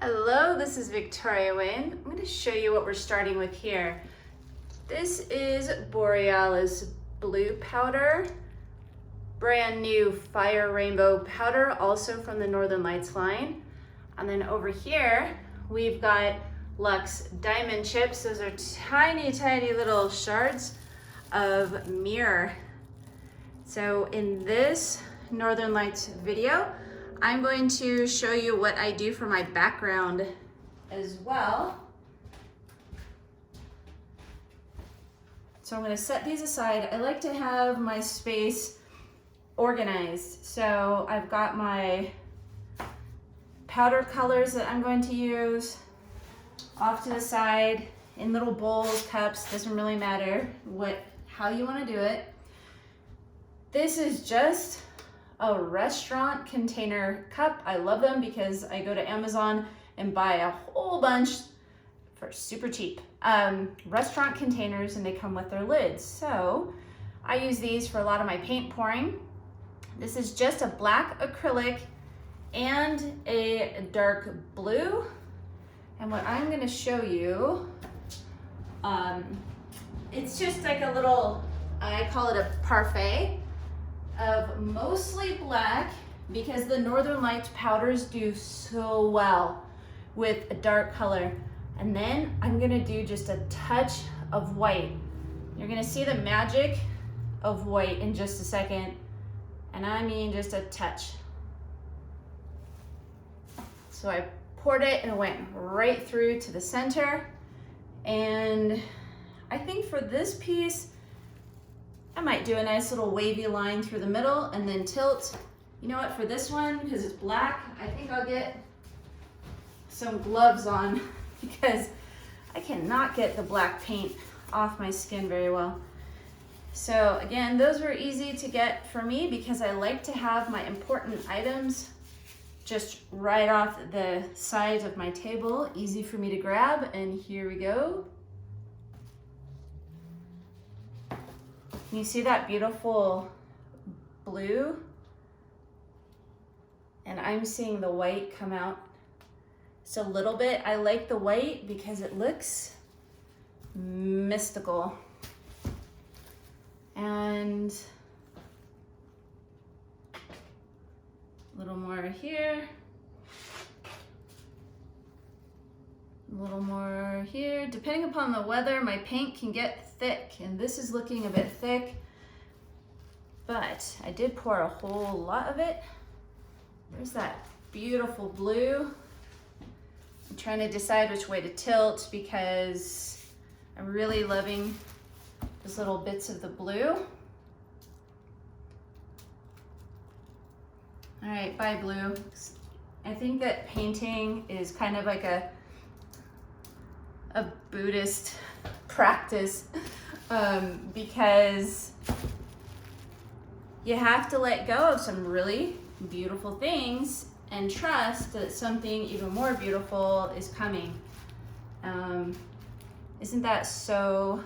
Hello, this is Victoria Wynn. I'm going to show you what we're starting with here. This is Borealis Blue powder, brand new Fire Rainbow powder, also from the Northern Lights line. And then over here, we've got Luxe Diamond Chips. Those are tiny, tiny little shards of mirror. So in this Northern Lights video, I'm going to show you what I do for my background as well. So I'm going to set these aside. I like to have my space organized. So I've got my powder colors that I'm going to use off to the side in little bowls, cups, doesn't really matter how you want to do it. This is just a restaurant container cup. I love them because I go to Amazon and buy a whole bunch for super cheap. Restaurant containers, and they come with their lids. So I use these for a lot of my paint pouring. This is just a black acrylic and a dark blue. And what I'm gonna show you, it's just like a little, I call it a parfait of mostly black, because the Northern Lights powders do so well with a dark color. And then I'm gonna do just a touch of white. You're gonna see the magic of white in just a second. And I mean just a touch. So I poured it and it went right through to the center. And I think for this piece, I might do a nice little wavy line through the middle and then tilt. You know what, for this one, because it's black, I think I'll get some gloves on because I cannot get the black paint off my skin very well. So again, those were easy to get for me because I like to have my important items just right off the sides of my table, easy for me to grab, and here we go. You see that beautiful blue? And I'm seeing the white come out just a little bit. I like the white because it looks mystical. And a little more here. A little more here. Depending upon the weather, my paint can get thick, and this is looking a bit thick, but I did pour a whole lot of it. There's that beautiful blue. I'm trying to decide which way to tilt because I'm really loving those little bits of the blue. All right, bye blue. I think that painting is kind of like a Buddhist practice because you have to let go of some really beautiful things and trust that something even more beautiful is coming. Isn't that so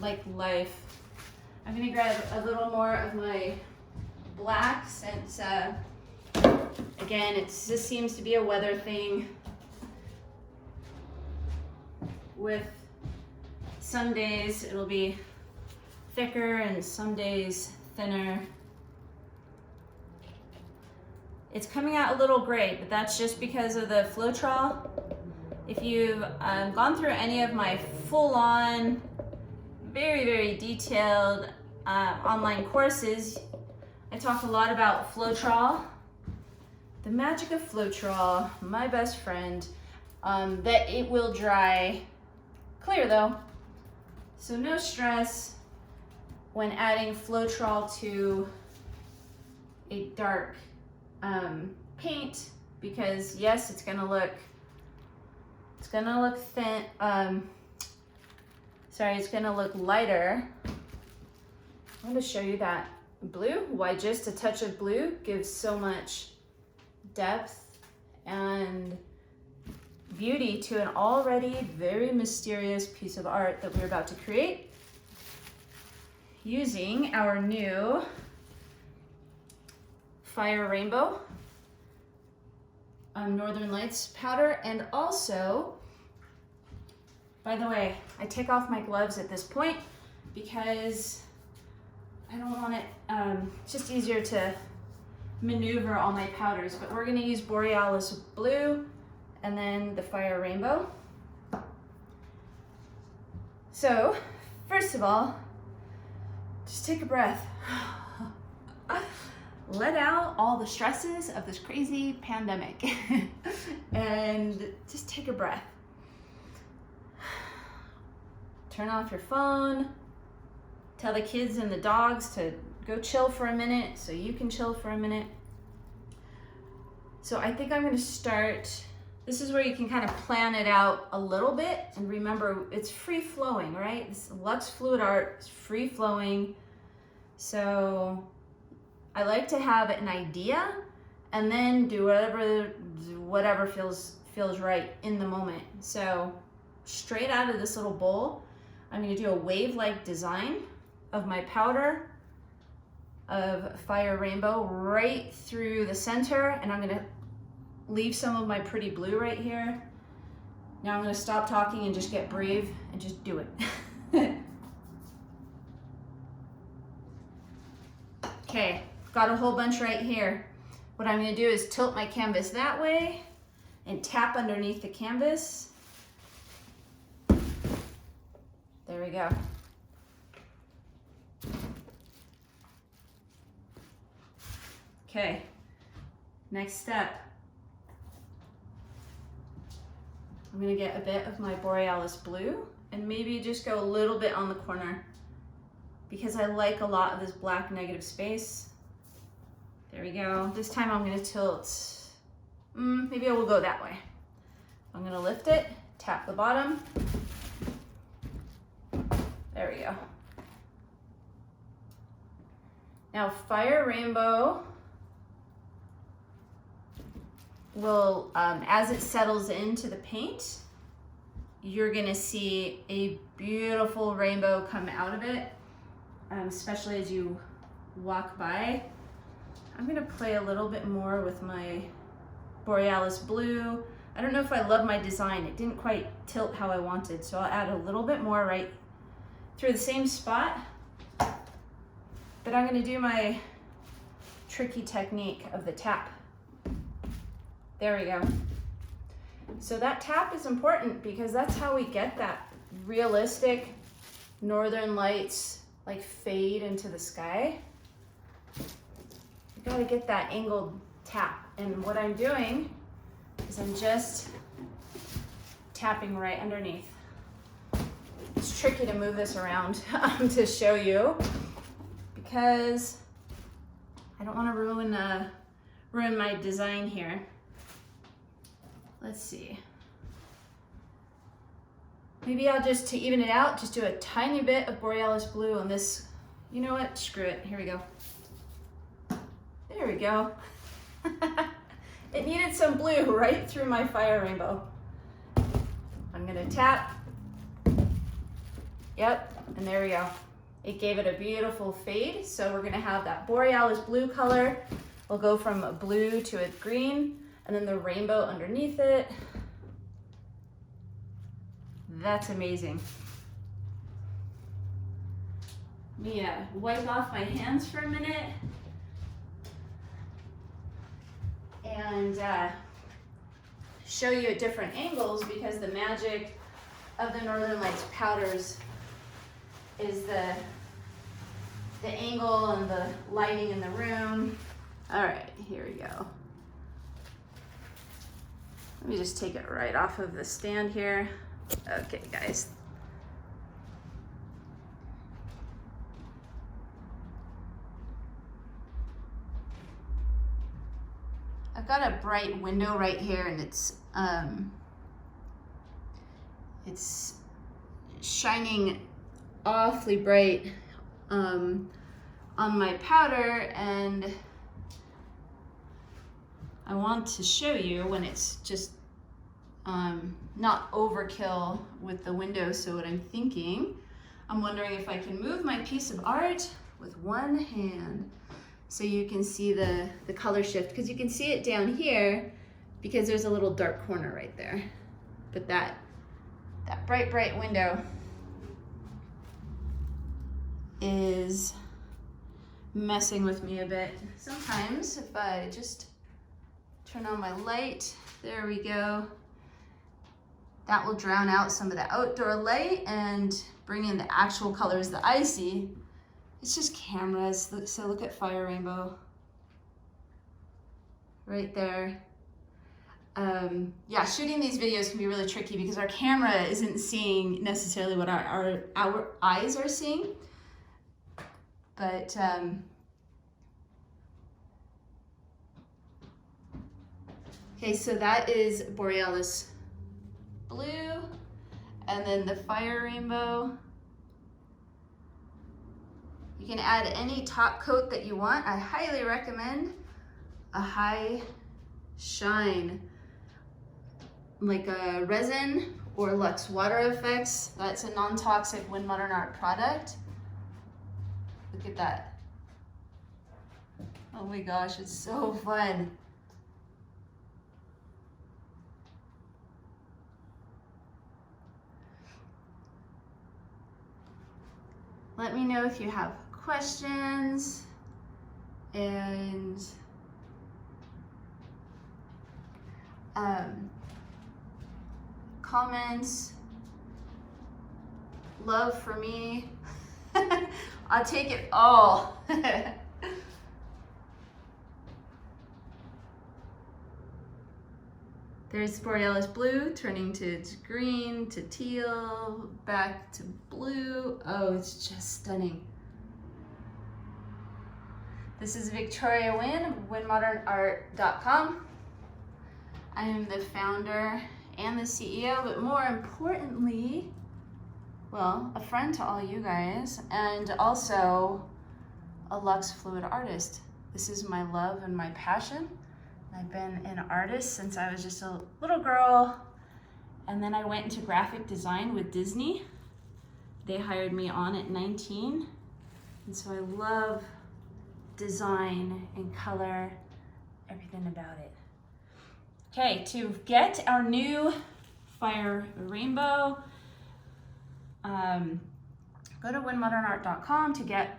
like life? I'm gonna grab a little more of my black since again, this seems to be a weather thing. With some days it'll be thicker and some days thinner. It's coming out a little gray, but that's just because of the FlowDraw. If you've gone through any of my full-on, very, very detailed online courses, I talk a lot about FlowDraw. The magic of FlowDraw, my best friend, that it will dry clear though, so no stress when adding FlowDraw to a dark paint, because yes, it's gonna look thin. It's gonna look lighter. I want to show you that blue. Why just a touch of blue gives so much depth and beauty to an already very mysterious piece of art that we're about to create using our new Fire Rainbow Northern Lights powder. And also, by the way, I take off my gloves at this point because I don't want it, it's just easier to maneuver all my powders, but we're gonna use Borealis Blue and then the Fire Rainbow. So, first of all, just take a breath. Let out all the stresses of this crazy pandemic and just take a breath. Turn off your phone. Tell the kids and the dogs to go chill for a minute so you can chill for a minute. So I think I'm gonna start, this is where you can kind of plan it out a little bit, and remember it's free flowing, right? This Luxe Fluid Art is free flowing. So I like to have an idea and then do whatever feels right in the moment. So straight out of this little bowl, I'm gonna do a wave-like design of my powder of Fire Rainbow right through the center, and I'm gonna leave some of my pretty blue right here. Now I'm gonna stop talking and just get brave and just do it. Okay, got a whole bunch right here. What I'm gonna do is tilt my canvas that way and tap underneath the canvas. There we go. Okay, next step. I'm gonna get a bit of my Borealis Blue and maybe just go a little bit on the corner because I like a lot of this black negative space. There we go. This time I'm gonna tilt, maybe I will go that way. I'm gonna lift it, tap the bottom. There we go. Now Fire Rainbow will, as it settles into the paint, you're gonna see a beautiful rainbow come out of it, especially as you walk by. I'm gonna play a little bit more with my Borealis Blue. I don't know if I love my design. It didn't quite tilt how I wanted, so I'll add a little bit more right through the same spot. But I'm gonna do my tricky technique of the tap. There we go. So that tap is important because that's how we get that realistic Northern Lights like fade into the sky. You gotta get that angled tap. And what I'm doing is I'm just tapping right underneath. It's tricky to move this around to show you because I don't want to ruin my design here. Let's see. Maybe I'll just, to even it out, just do a tiny bit of Borealis Blue on this. You know what? Screw it. Here we go. There we go. It needed some blue right through my Fire Rainbow. I'm gonna tap. Yep, and there we go. It gave it a beautiful fade. So we're gonna have that Borealis Blue color. We'll go from a blue to a green, and then the rainbow underneath it. That's amazing. Let me wipe off my hands for a minute and show you at different angles, because the magic of the Northern Lights powders is the angle and the lighting in the room. All right, here we go. Let me just take it right off of the stand here. Okay, guys. I've got a bright window right here, and it's shining awfully bright on my powder, and I want to show you when it's just not overkill with the window. So what I'm thinking, I'm wondering if I can move my piece of art with one hand so you can see the color shift, because you can see it down here, because there's a little dark corner right there. But that bright, bright window is messing with me a bit. Sometimes if I just turn on my light, there we go. That will drown out some of the outdoor light and bring in the actual colors that I see. It's just cameras. So look at Fire Rainbow right there. Yeah, shooting these videos can be really tricky because our camera isn't seeing necessarily what our eyes are seeing. But okay, so that is Borealis Blue, and then the Fire Rainbow. You can add any top coat that you want. I highly recommend a high shine, like a resin or Luxe Water Effects. That's a non-toxic Wynn Modern Art product. Look at that. Oh my gosh, it's so fun. Let me know if you have questions and comments. Love for me. I'll take it all. There's Borealis Blue turning to green, to teal, back to blue. Oh, it's just stunning. This is Victoria Wynn of WynnModernArt.com. I am the founder and the CEO, but more importantly, well, a friend to all you guys, and also a Luxe Fluid artist. This is my love and my passion. I've been an artist since I was just a little girl, and then I went into graphic design with Disney. They hired me on at 19, and so I love design and color, everything about it. Okay, to get our new Fire Rainbow, go to WynnModernArt.com to get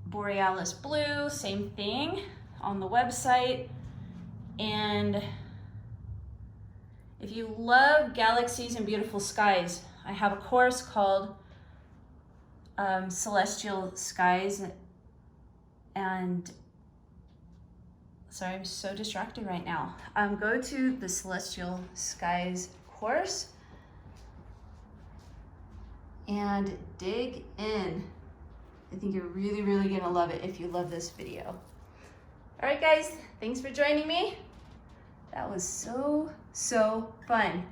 Borealis Blue, same thing on the website. And if you love galaxies and beautiful skies, I have a course called Celestial Skies, and sorry, I'm so distracted right now. Go to the Celestial Skies course and dig in. I think you're really, really gonna love it if you love this video. All right, guys, thanks for joining me. That was so fun.